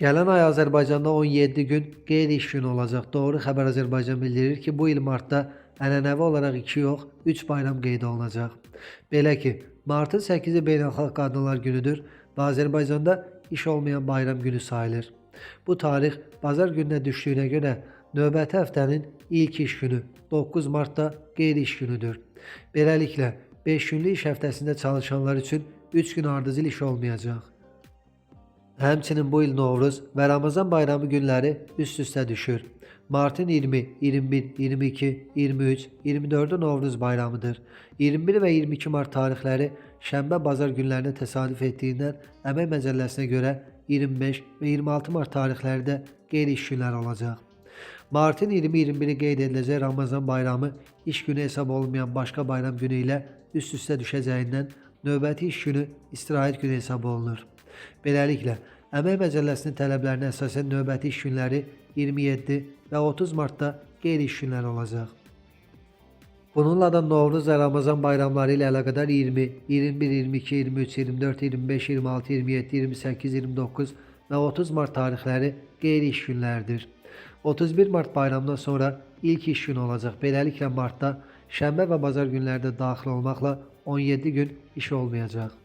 Gələn ay Azərbaycanda 17 gün qeyri-iş günü olacaq. Doğru Xəbər Azərbaycan bildirir ki, bu il martda ənənəvi olaraq 2 yox, 3 bayram qeyd olunacaq. Belə ki, martın 8-i Beynəlxalq Qadınlar Günüdür və Azərbaycanda iş olmayan bayram günü sayılır. Bu tarix bazar gününə düşdüyünə görə növbəti həftənin ilk iş günü 9 martda qeyri-iş günüdür. Beləliklə, 5 günlük iş həftəsində çalışanlar üçün 3 gün ardıcıl iş olmayacaq. Həmçinin bu il Novruz və Ramazan bayramı günləri üst-üstə düşür. Martın 20, 21, 22, 23, 24-ü Novruz bayramıdır. 21 və 22 mart tarixləri şənbə-bazar günlərinə təsadüf etdiyindən Əmək Məcəlləsinə görə 25 və 26 mart tarixləri də qeyri-iş günləri olacaq. Martın 20-21-i qeyd ediləcək Ramazan bayramı iş günü hesab olunmayan başqa bayram günü ilə üst-üstə düşəcəyindən növbəti iş günü istirahət günü hesab olunur. Beləliklə, Əmək Məcəlləsinin tələblərinə əsasən növbəti iş günləri 27 və 30 martda qeyri-iş günləri olacaq. Bununla da Novruz və Ramazan bayramları ilə əlaqədar 20, 21, 22, 23, 24, 25, 26, 27, 28, 29 və 30 mart tarixləri qeyri-iş günləridir. 31 mart bayramından sonra ilk iş günü olacaq. Beləliklə, martda şənbə və bazar günləri də daxil olmaqla 17 gün iş olmayacaq.